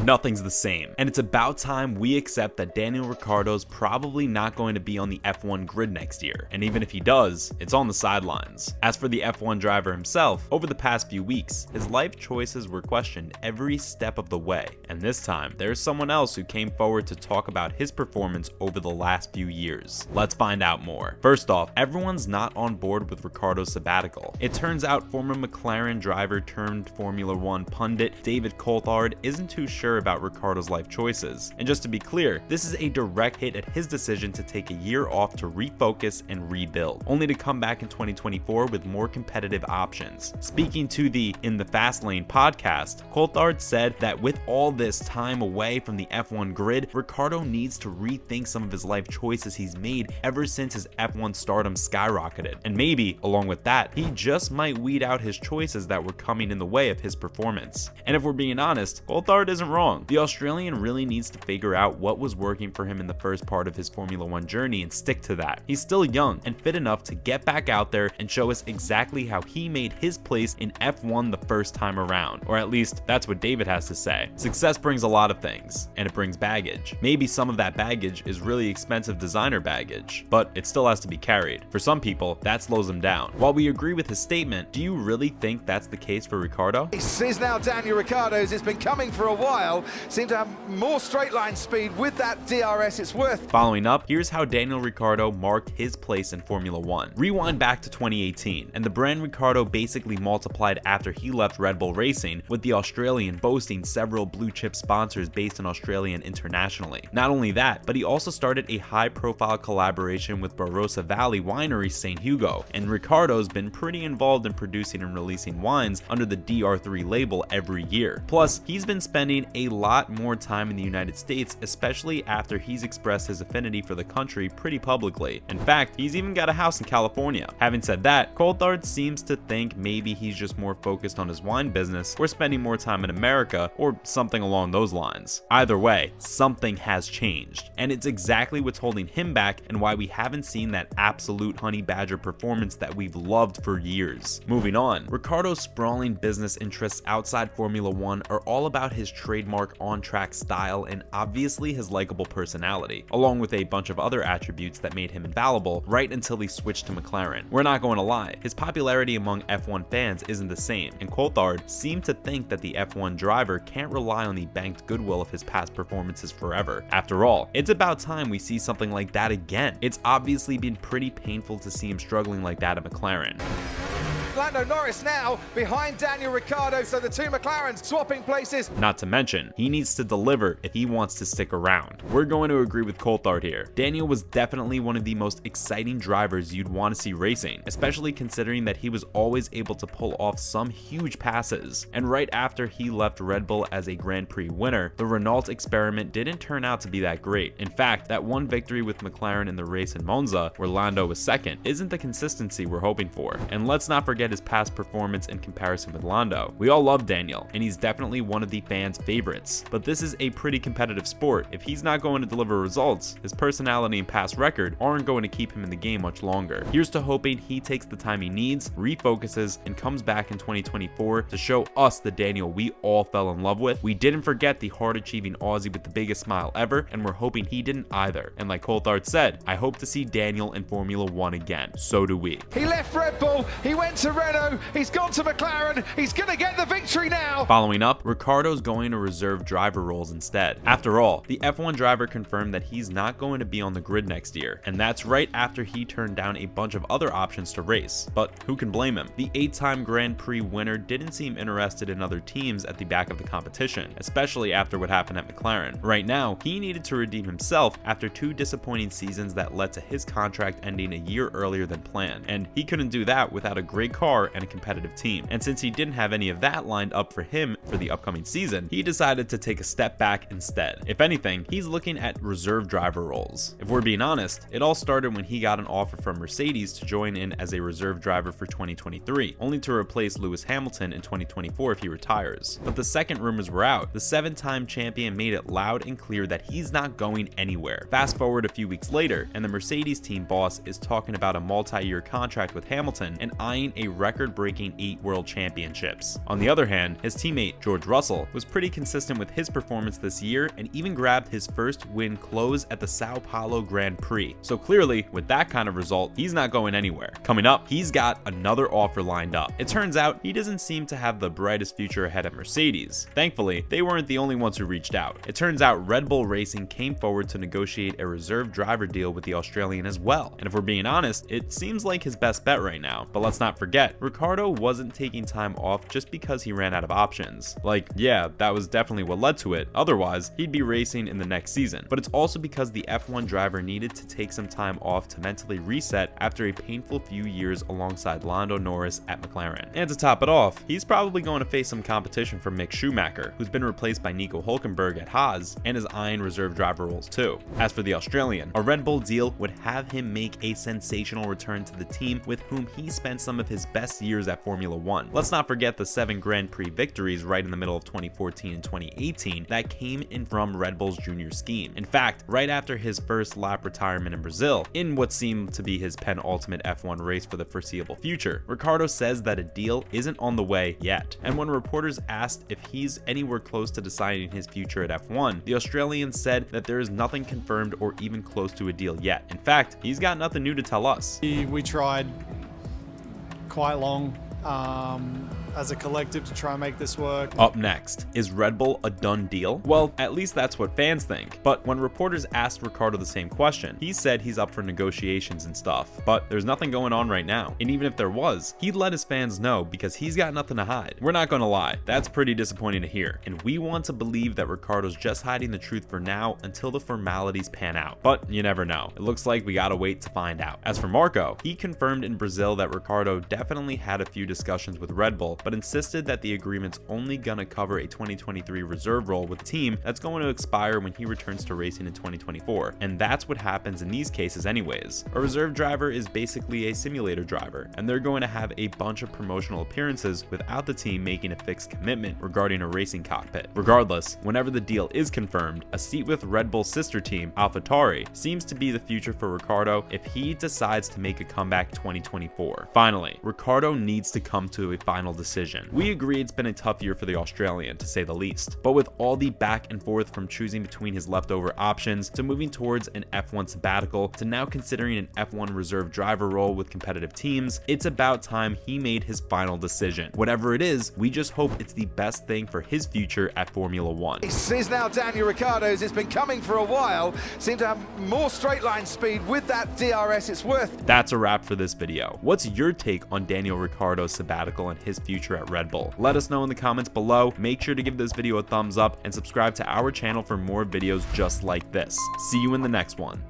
nothing's the same, and it's about time we accept that Daniel Ricciardo's probably not going to be on the F1 grid next year, and even if he does, it's on the sidelines. As for the F1 driver himself, over the past few weeks, his life choices were questioned every step of the way, and this time, there's someone else who came forward to talk about his performance over the last few years. Let's find out more. First off, everyone's not on board with Ricciardo's sabbatical. It turns out former McLaren driver turned Formula 1 pundit David Coulthard isn't too sure about Ricciardo's life choices. And just to be clear, this is a direct hit at his decision to take a year off to refocus and rebuild, only to come back in 2024 with more competitive options. Speaking to the In the Fast Lane podcast, Coulthard said that with all this time away from the F1 grid, Ricciardo needs to rethink some of his life choices he's made ever since his F1 stardom skyrocketed. And maybe, along with that, he just might weed out his choices that were coming in the way of his performance. And if we're being honest, Coulthard isn't wrong. The Australian really needs to figure out what was working for him in the first part of his Formula 1 journey and stick to that. He's still young and fit enough to get back out there and show us exactly how he made his place in F1 the first time around, or at least that's what David has to say. Success brings a lot of things, and it brings baggage. Maybe some of that baggage is really expensive designer baggage, but it still has to be carried. For some people, that slows them down. While we agree with his statement, do you really think that's the case for Ricciardo? This is now Daniel Ricciardo's. It's been coming for a while. Seemed to have more straight line speed with that DRS. It's worth. Following up, here's how Daniel Ricciardo marked his place in Formula 1. Rewind back to 2018, and the brand Ricciardo basically multiplied after he left Red Bull Racing, with the Australian boasting several blue chip sponsors based in Australia and internationally. Not only that, but he also started a high-profile collaboration with Barossa Valley winery St Hugo, and Ricciardo's been pretty involved in producing and releasing wines under the DR3 label every year. Plus, he's been spending a lot more time in the United States, especially after he's expressed his affinity for the country pretty publicly. In fact, he's even got a house in California. Having said that, Coulthard seems to think maybe he's just more focused on his wine business or spending more time in America or something along those lines. Either way, something has changed, and it's exactly what's holding him back and why we haven't seen that absolute honey badger performance that we've loved for years. Moving on, Ricciardo's sprawling business interests outside Formula 1 are all about his trademark on-track style and obviously his likable personality, along with a bunch of other attributes that made him infallible right until he switched to McLaren. We're not going to lie, his popularity among F1 fans isn't the same, and Coulthard seemed to think that the F1 driver can't rely on the banked goodwill of his past performances forever. After all, it's about time we see something like that again. It's obviously been pretty painful to see him struggling like that at McLaren. Lando Norris now behind Daniel Ricciardo, so the two McLarens swapping places. Not to mention, he needs to deliver if he wants to stick around. We're going to agree with Coulthard here. Daniel was definitely one of the most exciting drivers you'd want to see racing, especially considering that he was always able to pull off some huge passes. And right after he left Red Bull as a Grand Prix winner, the Renault experiment didn't turn out to be that great. In fact, that one victory with McLaren in the race in Monza, where Lando was second, isn't the consistency we're hoping for. And let's not forget his past performance in comparison with Lando. We all love Daniel, and he's definitely one of the fans' favorites, but this is a pretty competitive sport. If he's not going to deliver results, his personality and past record aren't going to keep him in the game much longer. Here's to hoping he takes the time he needs, refocuses, and comes back in 2024 to show us the Daniel we all fell in love with. We didn't forget the hard-achieving Aussie with the biggest smile ever, and we're hoping he didn't either. And like Coulthard said, I hope to see Daniel in Formula 1 again. So do we. He left Red Bull, he went to Renault, he's gone to McLaren, he's gonna get the victory now. Following up, Ricciardo's going to reserve driver roles instead. After all, the F1 driver confirmed that he's not going to be on the grid next year, and that's right after he turned down a bunch of other options to race. But who can blame him? The 8-time Grand Prix winner didn't seem interested in other teams at the back of the competition, especially after what happened at McLaren. Right now, he needed to redeem himself after 2 disappointing seasons that led to his contract ending a year earlier than planned, and he couldn't do that without a great car and a competitive team. And since he didn't have any of that lined up for him for the upcoming season, he decided to take a step back instead. If anything, he's looking at reserve driver roles. If we're being honest, it all started when he got an offer from Mercedes to join in as a reserve driver for 2023, only to replace Lewis Hamilton in 2024 if he retires. But the second rumors were out, the 7-time champion made it loud and clear that he's not going anywhere. Fast forward a few weeks later, and the Mercedes team boss is talking about a multi-year contract with Hamilton and eyeing a record-breaking 8 world championships. On the other hand, his teammate George Russell was pretty consistent with his performance this year and even grabbed his first win close at the Sao Paulo Grand Prix. So clearly, with that kind of result, he's not going anywhere. Coming up, he's got another offer lined up. It turns out he doesn't seem to have the brightest future ahead at Mercedes. Thankfully, they weren't the only ones who reached out. It turns out Red Bull Racing came forward to negotiate a reserve driver deal with the Australian as well. And if we're being honest, it seems like his best bet right now. But let's not forget, Ricciardo wasn't taking time off just because he ran out of options. Like, yeah, that was definitely what led to it. Otherwise, he'd be racing in the next season. But it's also because the F1 driver needed to take some time off to mentally reset after a painful few years alongside Lando Norris at McLaren. And to top it off, he's probably going to face some competition from Mick Schumacher, who's been replaced by Nico Hülkenberg at Haas and is eyeing reserve driver roles too. As for the Australian, a Red Bull deal would have him make a sensational return to the team with whom he spent some of his best years at Formula 1. Let's not forget the 7 Grand Prix victories right in the middle of 2014 and 2018 that came in from Red Bull's junior scheme. In fact, right after his first lap retirement in Brazil, in what seemed to be his penultimate F1 race for the foreseeable future, Ricciardo says that a deal isn't on the way yet. And when reporters asked if he's anywhere close to deciding his future at F1, the Australian said that there is nothing confirmed or even close to a deal yet. In fact, he's got nothing new to tell us. We tried quite long as a collective to try and make this work. Up next, is Red Bull a done deal? Well, at least that's what fans think. But when reporters asked Ricciardo the same question, he said he's up for negotiations and stuff. But there's nothing going on right now. And even if there was, he'd let his fans know because he's got nothing to hide. We're not gonna lie, that's pretty disappointing to hear. And we want to believe that Ricciardo's just hiding the truth for now until the formalities pan out. But you never know. It looks like we gotta wait to find out. As for Marco, he confirmed in Brazil that Ricciardo definitely had a few discussions with Red Bull, but insisted that the agreement's only gonna cover a 2023 reserve role with the team that's going to expire when he returns to racing in 2024. And that's what happens in these cases anyways. A reserve driver is basically a simulator driver, and they're going to have a bunch of promotional appearances without the team making a fixed commitment regarding a racing cockpit. Regardless, whenever the deal is confirmed, a seat with Red Bull's sister team, AlphaTauri, seems to be the future for Ricciardo if he decides to make a comeback 2024. Finally, Ricciardo needs to come to a final decision. We agree it's been a tough year for the Australian, to say the least. But with all the back and forth from choosing between his leftover options, to moving towards an F1 sabbatical, to now considering an F1 reserve driver role with competitive teams, it's about time he made his final decision. Whatever it is, we just hope it's the best thing for his future at Formula 1. This is now Daniel Ricciardo's. It's been coming for a while. Seemed to have more straight line speed with that DRS. It's worth. That's a wrap for this video. What's your take on Daniel Ricciardo's sabbatical and his future at Red Bull? Let us know in the comments below. Make sure to give this video a thumbs up and subscribe to our channel for more videos just like this. See you in the next one.